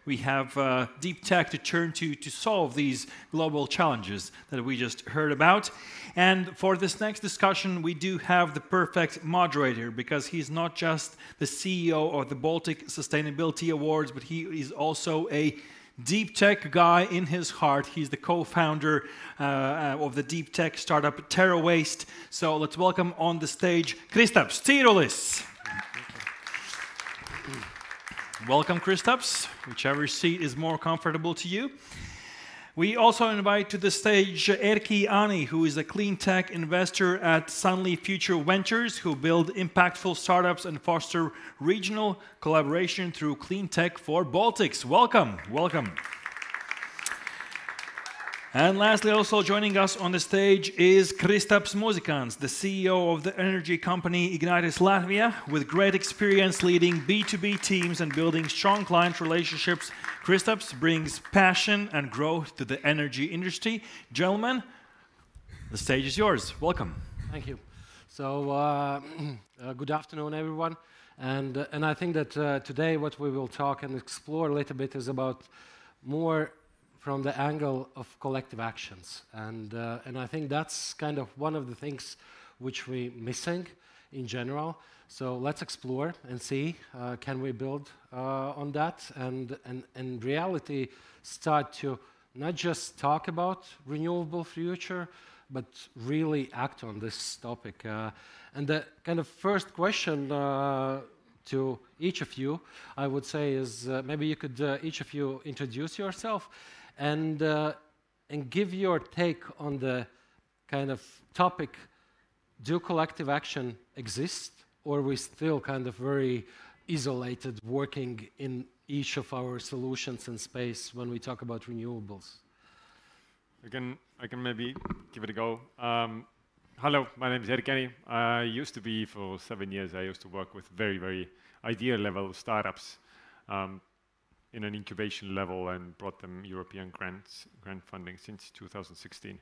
we have deep tech to turn to solve these global challenges that we just heard about. And for this next discussion, we do have the perfect moderator, because he's not just the CEO of the Baltic Sustainability Awards, but he is also a deep tech guy in his heart. He's the co-founder of the deep tech startup Terra Waste. So let's welcome on the stage Kristaps, Cirulis. Welcome, Kristaps, whichever seat is more comfortable to you. We also invite to the stage Erki, who is a clean tech investor at Sunly Future Ventures, who build impactful startups and foster regional collaboration through clean tech for Baltics. Welcome, welcome. And lastly, also joining us on the stage is Kristaps, Muzikants, the CEO of the energy company Ignitis Latvia, with great experience leading B2B teams and building strong client relationships. Kristaps brings passion and growth to the energy industry. Gentlemen, the stage is yours. Welcome. Thank you. So, good afternoon, everyone. And I think that today what we will talk and explore a little bit is about more from the angle of collective actions. And I think that's kind of one of the things which we're missing in general. So let's explore and see, can we build on that and in reality start to not just talk about renewable future, but really act on this topic. And the kind of first question to each of you, I would say, is maybe you could each of you introduce yourself and give your take on the kind of topic, do collective action exist, or are we still kind of very isolated, working in each of our solutions and space when we talk about renewables? I can maybe give it a go. Hello, my name is Erki. I used to be, for 7 years, I used to work with very, very idea level startups in an incubation level and brought them European grant funding since 2016.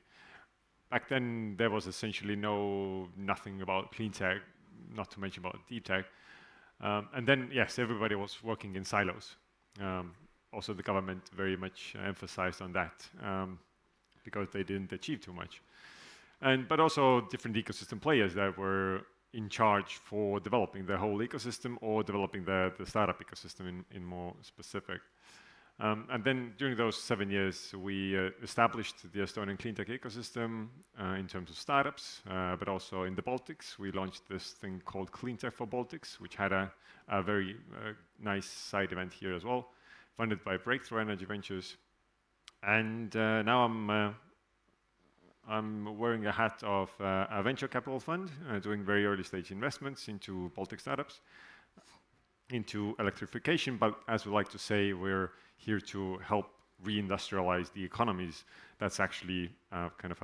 Back then, there was essentially nothing about clean tech, not to mention about deep tech. And then, yes, everybody was working in silos. Also, the government very much emphasized on that because they didn't achieve too much. But also different ecosystem players that were in charge for developing the whole ecosystem or developing the startup ecosystem in more specific. And then during those 7 years, we established the Estonian cleantech ecosystem in terms of startups, but also in the Baltics. We launched this thing called Cleantech for Baltics, which had a very nice side event here as well, funded by Breakthrough Energy Ventures. And now I'm wearing a hat of a venture capital fund, doing very early stage investments into Baltic startups, into electrification, but as we like to say, we're here to help reindustrialize the economies. That's actually kind of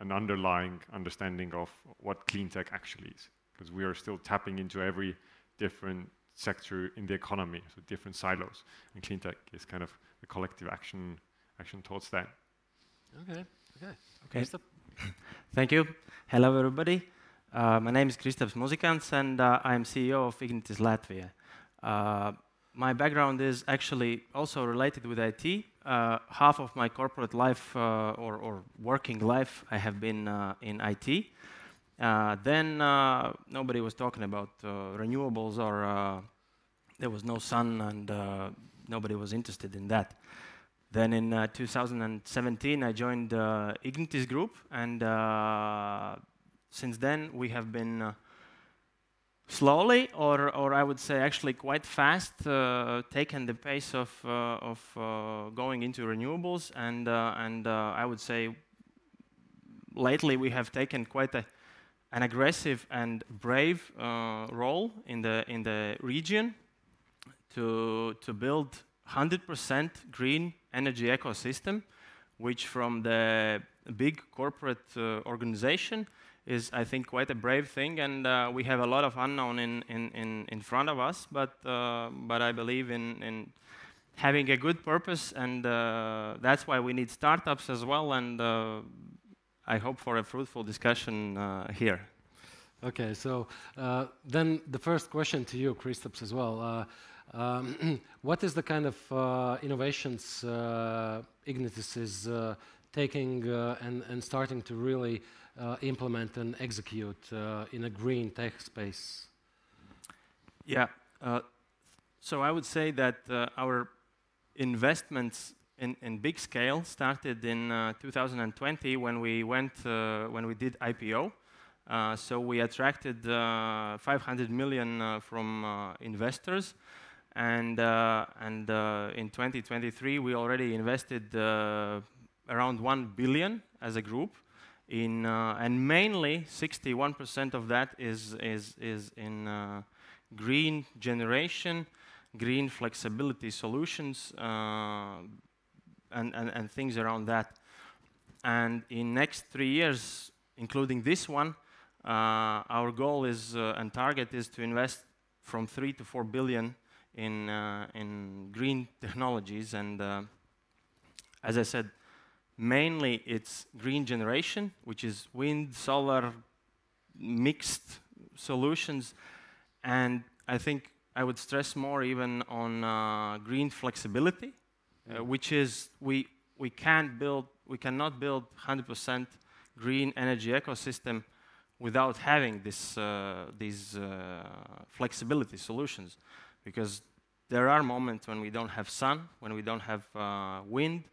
an underlying understanding of what clean tech actually is, because we are still tapping into every different sector in the economy, so different silos, and clean tech is kind of the collective action towards that. Okay. Thank you. Hello, everybody. My name is Kristaps, Muzikants, and I'm CEO of Ignitis Latvia. My background is actually also related with IT. Half of my corporate life or working life, I have been in IT. Then nobody was talking about renewables, or there was no sun, and nobody was interested in that. Then in 2017, I joined Ignitis Group, and since then we have been slowly, or I would say actually quite fast, taken the pace of going into renewables, and I would say lately we have taken quite an aggressive and brave role in the region to build 100% green energy ecosystem, which from the big corporate organization is, I think, quite a brave thing, and we have a lot of unknown in front of us, but I believe in having a good purpose, and that's why we need startups as well, and I hope for a fruitful discussion here. Okay, so then the first question to you, Kristaps, as well. What is the kind of innovations Ignitis is taking and starting to really implement and execute in a green tech space? Yeah, so I would say that our investments in big scale started in 2020 when we did IPO. So we attracted 500 million from investors, and in 2023 we already invested around 1 billion as a group in, and mainly 61% of that is in green generation, green flexibility solutions, and things around that. And in next 3 years, including this one, our goal is and target is to invest from 3 to 4 billion in green technologies. And as I said, mainly it's green generation, which is wind, solar, mixed solutions. And I think I would stress more even on green flexibility, which is we cannot build 100% green energy ecosystem without having these flexibility solutions, because there are moments when we don't have sun, when we don't have wind,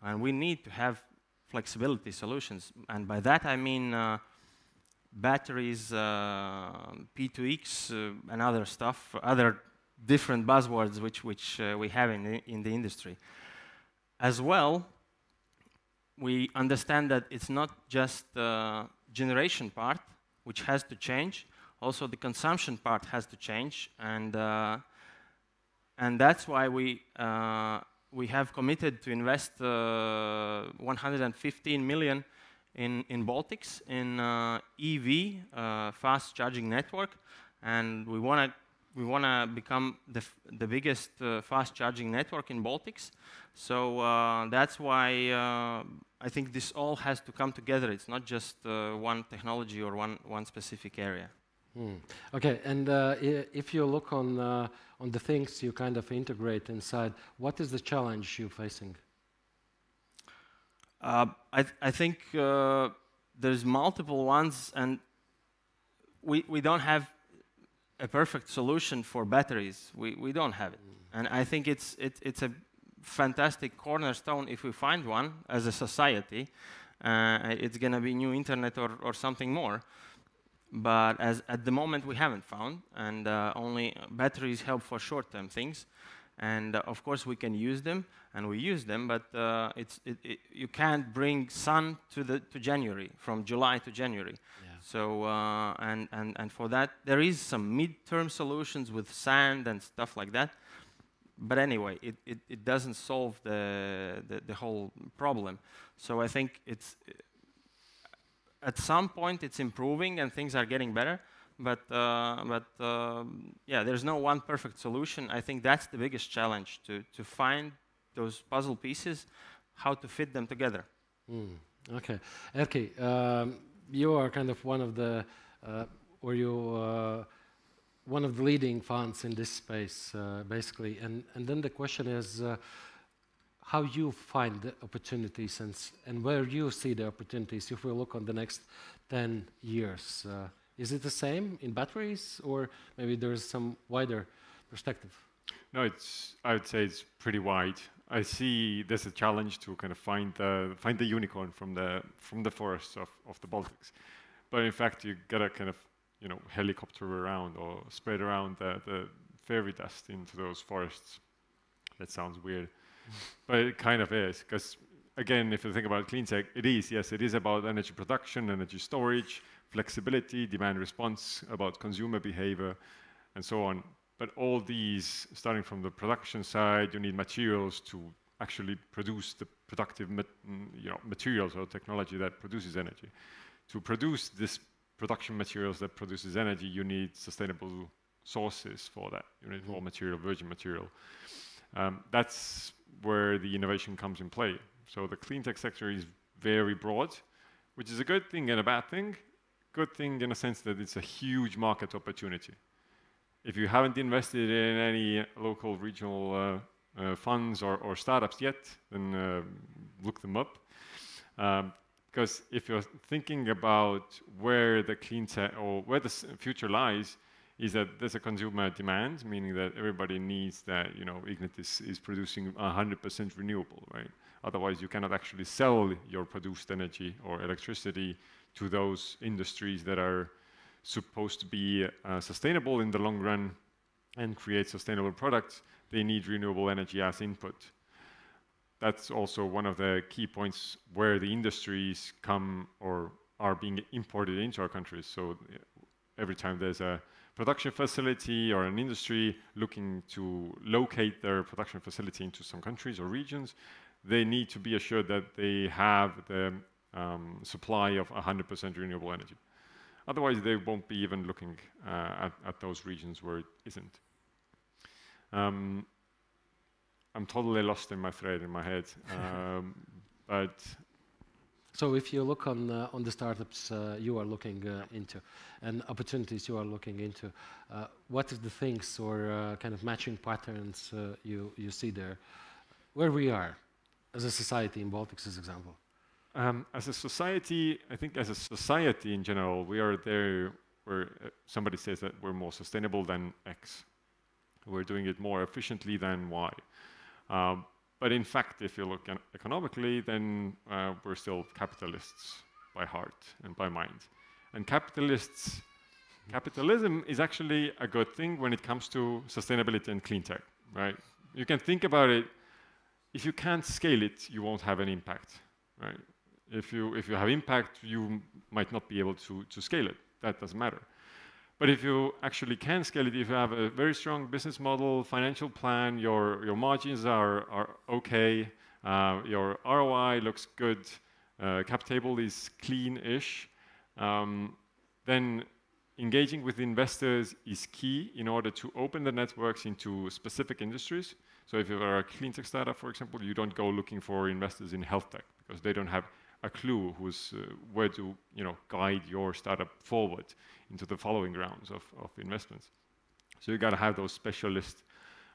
and we need to have flexibility solutions. And by that I mean batteries, P2X, and other stuff, other different buzzwords which we have in the industry. As well, we understand that it's not just the generation part which has to change, also the consumption part has to change, and that's why we have committed to invest 115 million in Baltics, in EV fast charging network, and we wanna become the biggest fast charging network in Baltics. So that's why I think this all has to come together. It's not just one technology or one specific area. Okay, and if you look on the things you kind of integrate inside, what is the challenge you're facing? I think there's multiple ones, and we don't have a perfect solution for batteries. We don't have it, and I think it's a fantastic cornerstone if we find one as a society. It's gonna be new internet or something more. But at the moment we haven't found, and only batteries help for short-term things. And of course we can use them, and we use them, but you can't bring sun to January, from July to January. Yeah. So and for that there is some mid-term solutions with sand and stuff like that. But anyway, it doesn't solve the whole problem. So I think it's at some point it's improving and things are getting better. But yeah, there's no one perfect solution. I think that's the biggest challenge, to find those puzzle pieces, how to fit them together. Okay, Erki, you are kind of one of the one of the leading funds in this space, basically. And then the question is how you find the opportunities and where you see the opportunities if we look on the next 10 years. Is it the same in batteries, or maybe there's some wider perspective? No, I would say it's pretty wide. I see there's a challenge to kind of find the unicorn from the forests of the Baltics, but in fact you gotta kind of helicopter around or spread around the fairy dust into those forests. That sounds weird, but it kind of is, because again, if you think about clean tech, it is about energy production, energy storage, flexibility, demand response, about consumer behavior, and so on. But all these, starting from the production side, you need materials to actually produce the productive materials or technology that produces energy. To produce this production materials that produces energy, you need sustainable sources for that. You need raw material, virgin material. That's where the innovation comes in play. So the clean tech sector is very broad, which is a good thing and a bad thing. Good thing in a sense that it's a huge market opportunity. if you haven't invested in any local regional funds or startups yet, then look them up. Because if you're thinking about where the clean tech or where the future lies, is that there's a consumer demand, meaning that everybody needs that, Ignitis is producing 100% renewable, right? Otherwise, you cannot actually sell your produced energy or electricity to those industries that are supposed to be sustainable in the long run and create sustainable products. They need renewable energy as input. That's also one of the key points where the industries come or are being imported into our countries. So every time there's a production facility or an industry looking to locate their production facility into some countries or regions, they need to be assured that they have the supply of 100% renewable energy. Otherwise, they won't be even looking at those regions where it isn't. I'm totally lost in my thread in my head, but... So if you look on the startups you are looking into and opportunities you are looking into, what are the things or kind of matching patterns you see there? Where we are as a society in Baltics, as example? As a society, I think as a society in general, we are there where somebody says that we're more sustainable than X. We're doing it more efficiently than Y. But in fact, if you look economically, then we're still capitalists by heart and by mind. And capitalism is actually a good thing when it comes to sustainability and clean tech, right? You can think about it, if you can't scale it, you won't have any impact, right? If you have impact, you might not be able to scale it. That doesn't matter. But if you actually can scale it, if you have a very strong business model, financial plan, your margins are okay, your ROI looks good, cap table is clean-ish, then engaging with investors is key in order to open the networks into specific industries. So if you are a clean tech startup, for example, you don't go looking for investors in health tech because they don't have a clue where to guide your startup forward into the following rounds of investments. So you got to have those specialist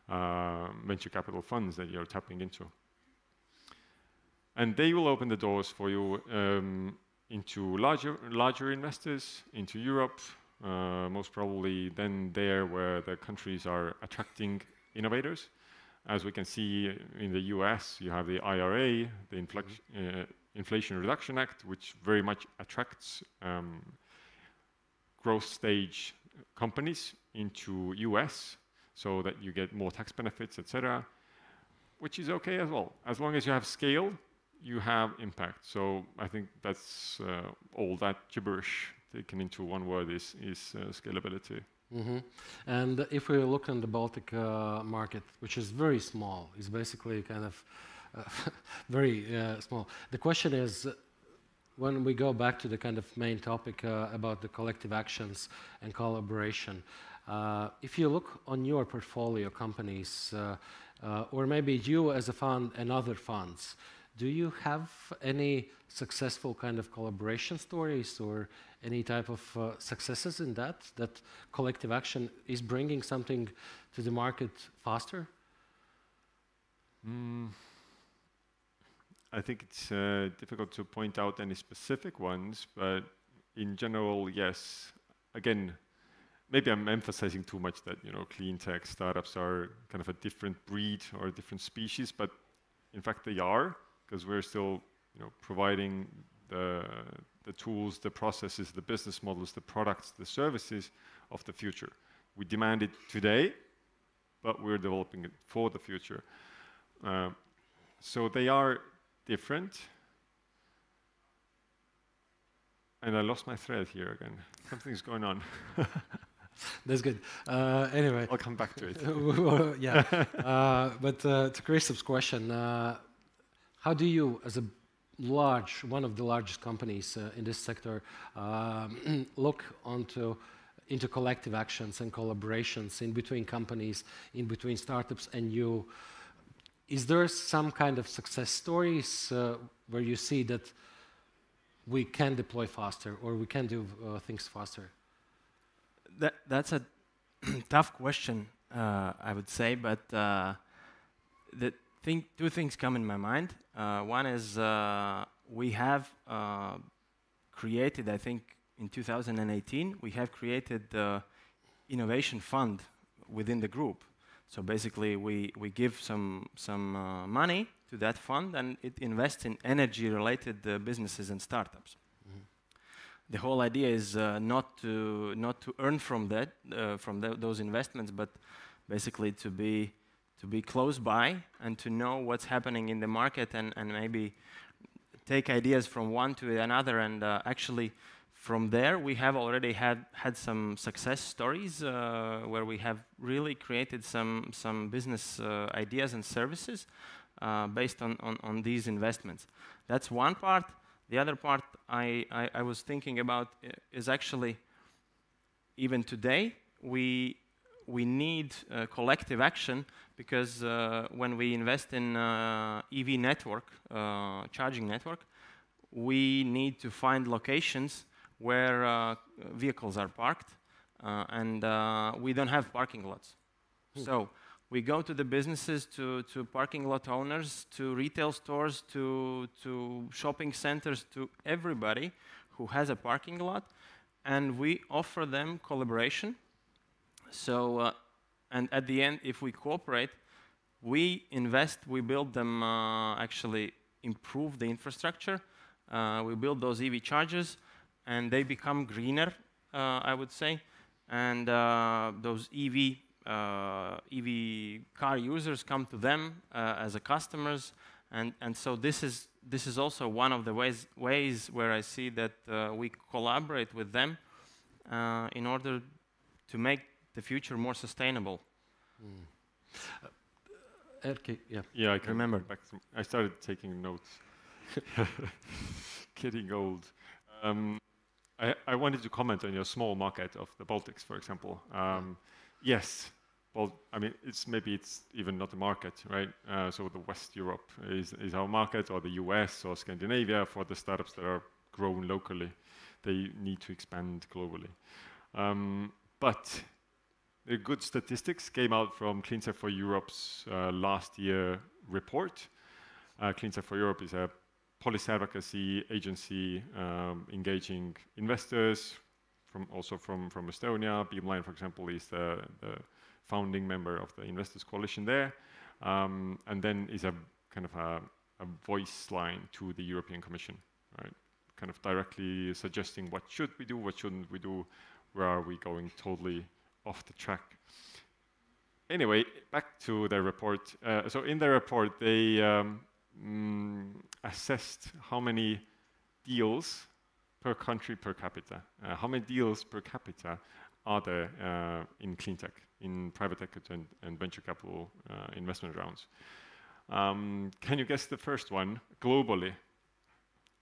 venture capital funds that you're tapping into. And they will open the doors for you into larger investors, into Europe, most probably then there where the countries are attracting innovators. As we can see in the US, you have the IRA, the Inflation Reduction Act, which very much attracts growth stage companies into US so that you get more tax benefits, etc., which is okay as well. As long as you have scale, you have impact. So I think that's all that gibberish taken into one word is scalability. Mm-hmm. And if we look on the Baltic market, which is very small, is basically kind of very small. The question is, when we go back to the kind of main topic about the collective actions and collaboration, if you look on your portfolio companies, or maybe you as a fund and other funds, do you have any successful kind of collaboration stories or any type of successes in that collective action is bringing something to the market faster? I think it's difficult to point out any specific ones, but in general, yes. Again, maybe I'm emphasizing too much that clean tech startups are kind of a different breed or a different species, but in fact they are, because we're still providing the tools, the processes, the business models, the products, the services of the future. We demand it today, but we're developing it for the future. So they are different. And I lost my thread here again. Something's going on. That's good. Anyway. I'll come back to it. Yeah. But to Kristap's question, how do you, as one of the largest companies in this sector, look into collective actions and collaborations in between companies, in between startups and you? Is there some kind of success stories where you see that we can deploy faster or we can do things faster? That's a tough question, I would say, but two things come in my mind. One is we have created, I think, in 2018, we have created the innovation fund within the group. So basically, we give some money to that fund, and it invests in energy-related businesses and startups. The whole idea is not to earn from that those investments, but basically to be close by and to know what's happening in the market, and maybe take ideas from one to another. And actually, from there, we have already had some success stories where we have really created some business ideas and services based on these investments. That's one part. The other part I was thinking about is actually, even today, we need collective action, because when we invest in EV network, charging network, we need to find locations where vehicles are parked, and we don't have parking lots. So we go to the businesses, to parking lot owners, to retail stores, to shopping centers, to everybody who has a parking lot, and we offer them collaboration. So, and at the end, if we cooperate, we invest, we build them, actually improve the infrastructure, we build those EV chargers, and they become greener, I would say, and those EV car users come to them as a customers, and so this is also one of the ways where I see that we collaborate with them in order to make the future more sustainable. Erki, yeah. Yeah, I can remember. I started taking notes. Getting old. I wanted to comment on your small market of the Baltics, for example. Yes, well, I mean, maybe it's even not a market, right? So the West Europe is our market, or the US or Scandinavia for the startups that are grown locally. They need to expand globally. But the good statistics came out from Clean Tech for Europe's last year report. Clean Tech for Europe is a policy advocacy agency engaging investors also from Estonia. Beamline, for example, is the founding member of the Investors Coalition there, and then is a kind of a voice line to the European Commission, right? Kind of directly suggesting what should we do, what shouldn't we do, where are we going totally off the track. Anyway, back to the report. So in the report, they assessed how many deals per country per capita. How many deals per capita are there in clean tech, in private equity and venture capital investment rounds? Can you guess the first one globally?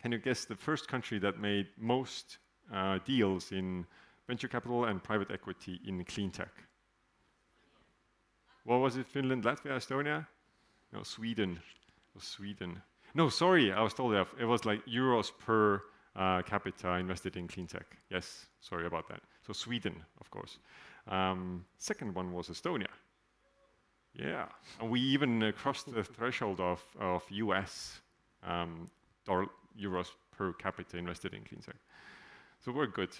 Can you guess the first country that made most deals in venture capital and private equity in clean tech? What was it? Finland, Latvia, Estonia? No, Sweden. It was Sweden. No, sorry, I was told that. It was like euros per capita invested in clean tech. Yes, sorry about that. So Sweden, of course. Second one was Estonia. Yeah, and we even crossed the threshold of US euros per capita invested in clean tech. So we're good.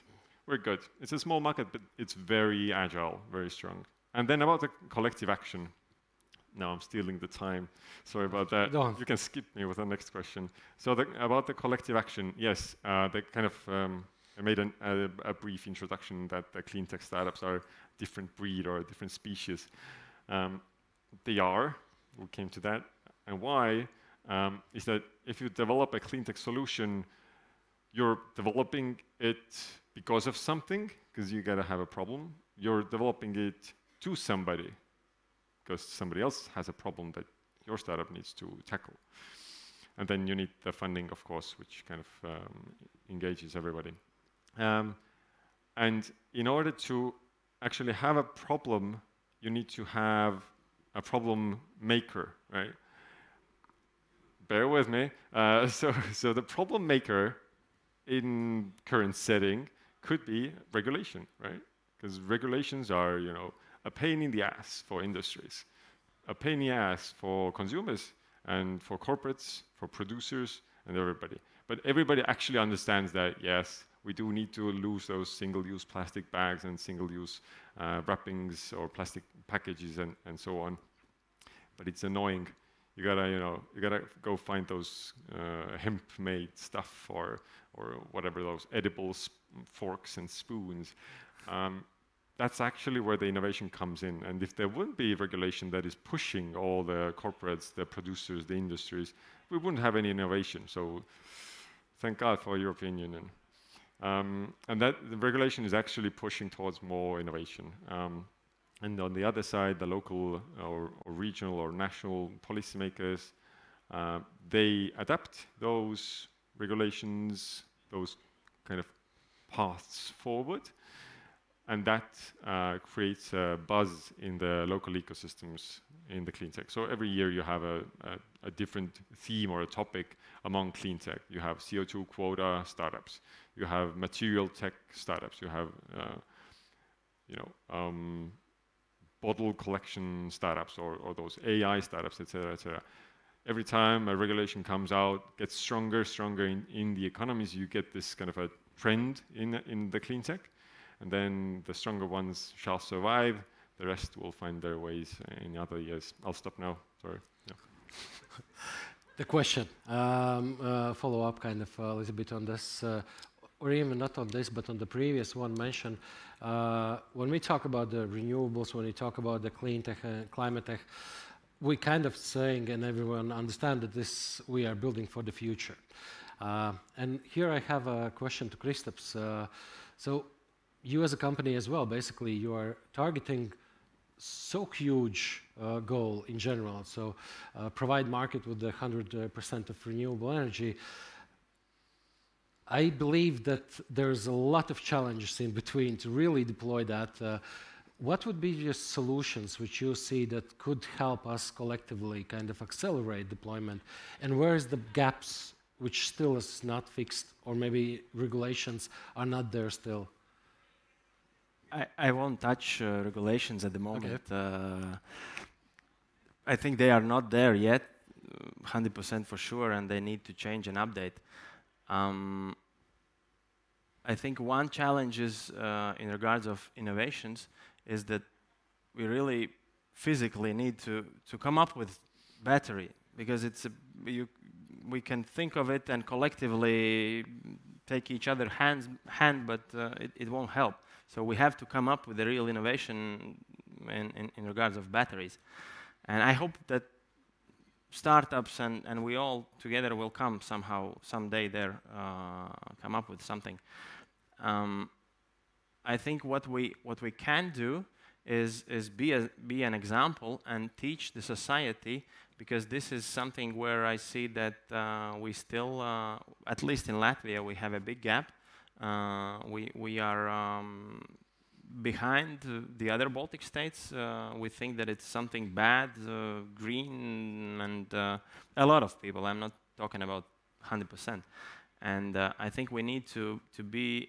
We're good. It's a small market, but it's very agile, very strong. And then about the collective action. Now I'm stealing the time. Sorry about that. Go on. You can skip me with the next question. So about the collective action, yes, they kind of I made a brief introduction that the clean tech startups are a different breed or a different species. They are. We came to that. And why is that if you develop a clean tech solution, you're developing it because of something, because you gotta have a problem. You're developing it to somebody, because somebody else has a problem that your startup needs to tackle. And then you need the funding, of course, which kind of engages everybody. And in order to actually have a problem, you need to have a problem maker, right? Bear with me. So the problem maker in current setting could be regulation, right? because regulations are, you know, a pain in the ass for industries, a pain in the ass for consumers and for corporates, for producers, and everybody. But everybody actually understands that, yes, we do need to lose those single-use plastic bags and single-use wrappings or plastic packages and so on. But it's annoying. You gotta, you know, you gotta go find those hemp-made stuff or whatever, those edible forks and spoons. That's actually where the innovation comes in. And if there wouldn't be regulation that is pushing all the corporates, the producers, the industries, we wouldn't have any innovation. So thank God for European Union. And that the regulation is actually pushing towards more innovation. And on the other side, the local or regional or national policymakers, they adapt those regulations, those kind of paths forward, and that creates a buzz in the local ecosystems in the clean tech. So every year you have a different theme or a topic among clean tech. You have CO2 quota startups, you have material tech startups, you have bottle collection startups or those AI startups, etc., etc. Every time a regulation comes out, gets stronger in the economies, you get this kind of a trend in the clean tech, and then the stronger ones shall survive. The rest will find their ways in other years. I'll stop now. Sorry. Yeah. The question, follow up kind of a little bit on this, or even not on this, but on the previous one mentioned. When we talk about the renewables, when we talk about the clean tech and climate tech, we kind of saying, and everyone understand that this we are building for the future. And here I have a question to Kristaps. So you as a company as well, basically you are targeting so huge goal in general. So provide market with the 100% of renewable energy. I believe that there's a lot of challenges in between to really deploy that. What would be your solutions which you see that could help us collectively kind of accelerate deployment? And where is the gaps which still is not fixed, or maybe regulations are not there still? I won't touch regulations at the moment. Okay. I think they are not there yet, 100% for sure, and they need to change and update. I think one challenge is, in regards of innovations, is that we really physically need to come up with battery, because it's we can think of it and collectively take each other's hand, but it won't help. So we have to come up with a real innovation in regards of batteries. And I hope that startups and we all together will come somehow, someday there, come up with something. I think what we can do is be an example and teach the society, because this is something where I see that we still, at least in Latvia, we have a big gap. We are behind the other Baltic states. We think that it's something bad, green, and a lot of people. I'm not talking about 100%. And I think we need to be,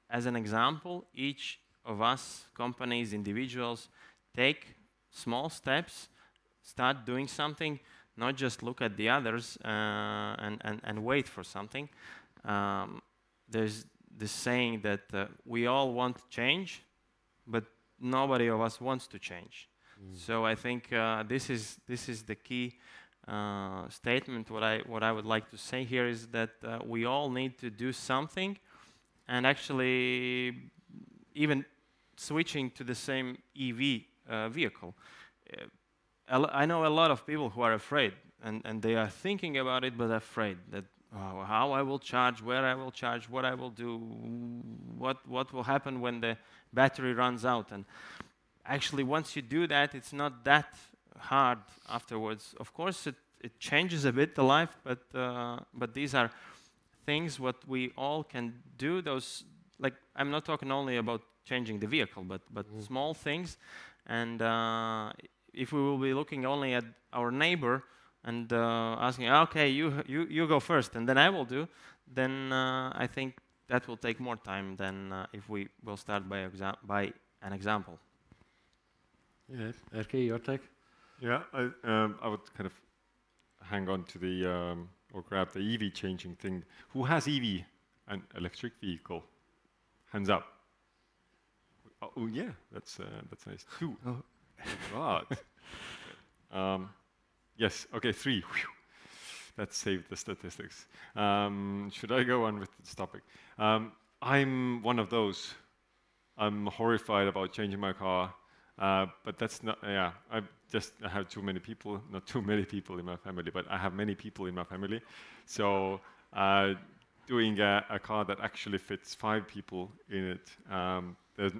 as an example, each of us, companies, individuals, take small steps, start doing something, not just look at the others and wait for something. There's this saying that we all want change, but nobody of us wants to change. So I think this is the key statement. What I would like to say here is that we all need to do something, and actually even switching to the same EV vehicle. I know a lot of people who are afraid, and they are thinking about it, but afraid that how I will charge, where I will charge, what I will do, what will happen when the battery runs out. And actually, once you do that, it's not that hard afterwards. Of course, it changes a bit the life, but these are things what we all can do. Those, like, I'm not talking only about changing the vehicle, but small things. And if we will be looking only at our neighbor and asking, okay, you go first, and then I will do, then I think that will take more time than if we will start by an example. Yeah, Erki, your take? Yeah, I would kind of hang on to the or grab the EV changing thing. Who has EV, an electric vehicle? Hands up. Oh yeah, that's nice. 2. Oh. God. Yes. Okay. 3. Whew. That saved the statistics. Should I go on with this topic? I'm one of those. I'm horrified about changing my car, but that's not. Yeah, I have too many people. Not too many people in my family, but I have many people in my family. So doing a car that actually fits 5 people in it,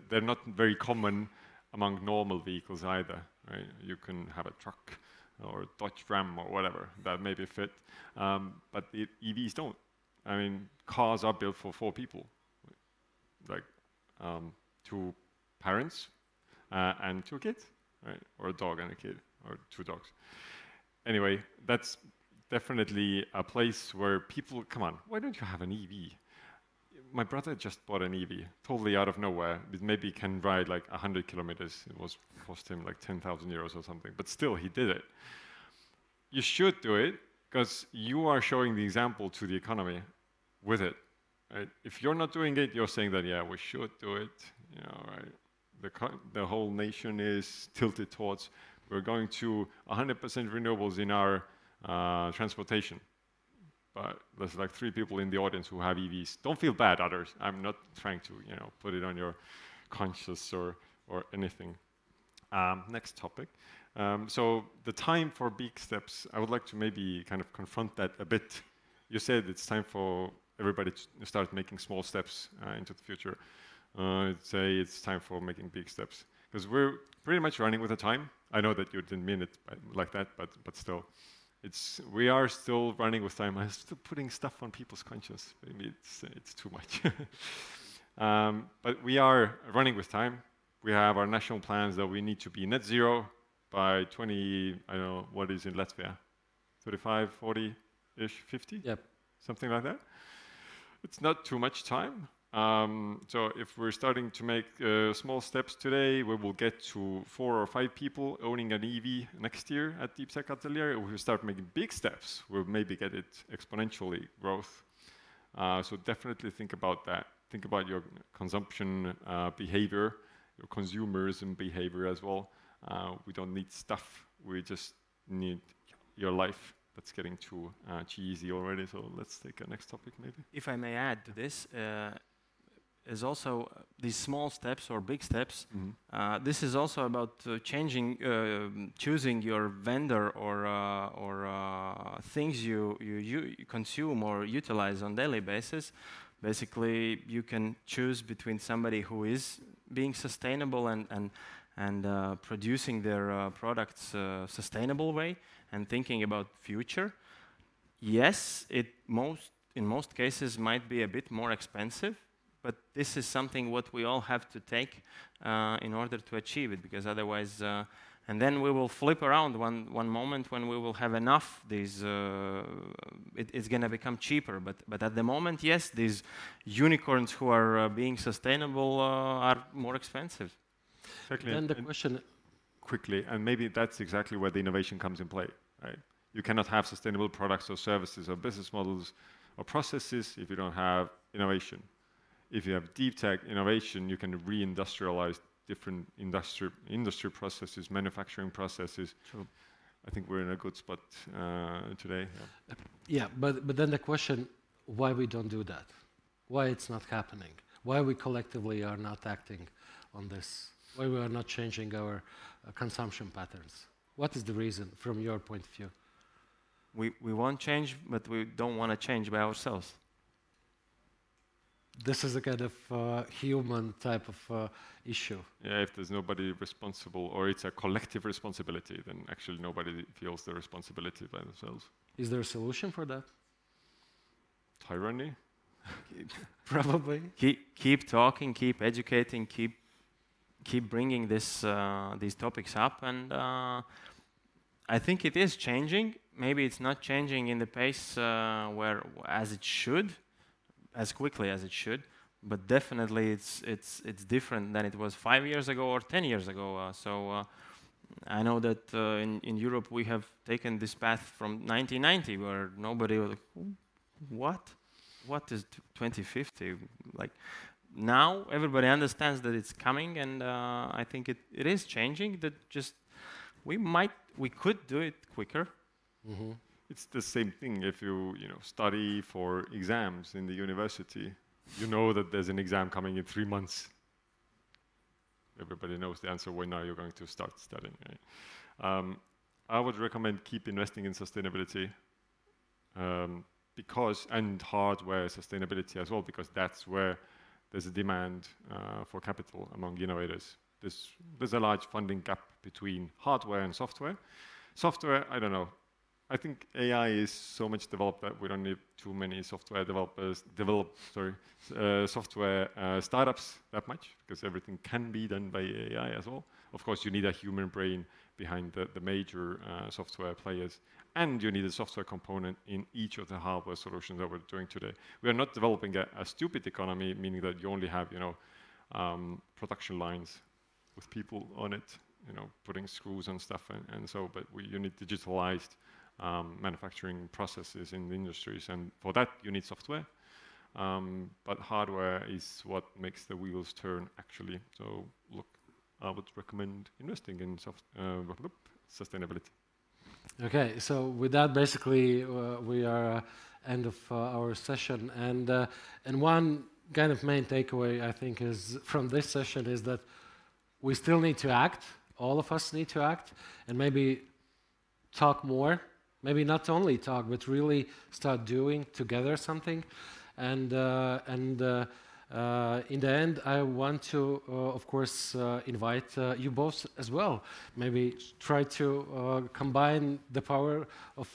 they're not very common among normal vehicles either. Right? You can have a truck or a Dodge Ram or whatever that maybe fit, but the EVs don't. I mean, cars are built for 4 people, like 2 parents and 2 kids, right? Or a dog and a kid, or 2 dogs. Anyway, that's definitely a place where people, come on, why don't you have an EV? My brother just bought an EV, totally out of nowhere. It maybe can ride like 100 kilometers. It was cost him like 10,000 euros or something, but still he did it. You should do it because you are showing the example to the economy with it. Right? If you're not doing it, you're saying that, yeah, we should do it. You know, right? The whole nation is tilted towards, we're going to 100% renewables in our transportation. But there's like 3 people in the audience who have EVs. Don't feel bad, others. I'm not trying to, you know, put it on your conscience or anything. Next topic. So the time for big steps, I would like to maybe kind of confront that a bit. You said it's time for everybody to start making small steps into the future. I'd say it's time for making big steps. Because we're pretty much running with the time. I know that you didn't mean it like that, but still. We are still running with time. I'm still putting stuff on people's conscience. Maybe it's too much. But we are running with time. We have our national plans that we need to be net zero by 20, I don't know, what is in Latvia? 35, 40-ish, 50? Yep. Something like that. It's not too much time. So if we're starting to make small steps today, we will get to 4 or 5 people owning an EV next year at Deep Tech Atelier. If we start making big steps, we'll maybe get it exponentially growth. So definitely think about that. Think about your consumption behavior, your consumerism behavior as well. We don't need stuff. We just need your life. That's getting too cheesy already. So let's take a next topic maybe. If I may add to this, is also these small steps or big steps. Mm-hmm. This is also about choosing your vendor or things you consume or utilize on daily basis. Basically, you can choose between somebody who is being sustainable and producing their products sustainable way and thinking about future. Yes, in most cases might be a bit more expensive, but this is something what we all have to take in order to achieve it, because otherwise, and then we will flip around one moment when we will have enough. These it's going to become cheaper, but at the moment, yes, these unicorns who are being sustainable are more expensive. Exactly. Then the question quickly, and maybe that's exactly where the innovation comes in play, right? You cannot have sustainable products or services or business models or processes if you don't have innovation. If you have deep tech innovation, you can re-industrialize different industry processes, manufacturing processes. True. I think we're in a good spot today. Yeah, but then the question, why we don't do that? Why it's not happening? Why we collectively are not acting on this? Why we are not changing our consumption patterns? What is the reason from your point of view? We want change, but we don't want to change by ourselves. This is a kind of human type of issue. Yeah, if there's nobody responsible, or it's a collective responsibility, then actually nobody feels the responsibility by themselves. Is there a solution for that? Tyranny? Probably. Keep talking, keep educating, keep bringing these topics up, and I think it is changing. Maybe it's not changing in the pace as it should. as quickly as it should, but definitely it's different than it was 5 years ago or 10 years ago. I know that in Europe we have taken this path from 1990, where nobody was like, what is 2050? Like, now everybody understands that it's coming, and I think it is changing. That just we could do it quicker. Mm-hmm. It's the same thing if you study for exams in the university. You know that there's an exam coming in 3 months. Everybody knows the answer when now you're going to start studying. Right? I would recommend keep investing in sustainability and hardware sustainability as well, because that's where there's a demand for capital among innovators. There's a large funding gap between hardware and software. Software, I don't know. I think AI is so much developed that we don't need too many software software startups that much, because everything can be done by AI as well. Of course, you need a human brain behind the major software players, and you need a software component in each of the hardware solutions that we're doing today. We are not developing a stupid economy, meaning that you only have production lines with people on it, putting screws and stuff, but you need digitalized manufacturing processes in the industries, and for that you need software. But hardware is what makes the wheels turn, actually. So look, I would recommend investing in sustainability. Okay, so with that, basically, we are end of our session, and one kind of main takeaway I think is from this session is that we still need to act. All of us need to act, and maybe talk more. Maybe not only talk, but really start doing together something. And in the end, I want to, of course, invite you both as well. Maybe try to combine the power of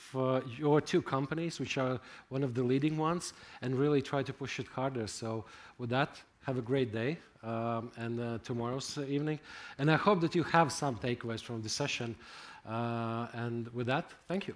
your two companies, which are one of the leading ones, and really try to push it harder. So with that, have a great day and tomorrow's evening. And I hope that you have some takeaways from the session. And with that, thank you.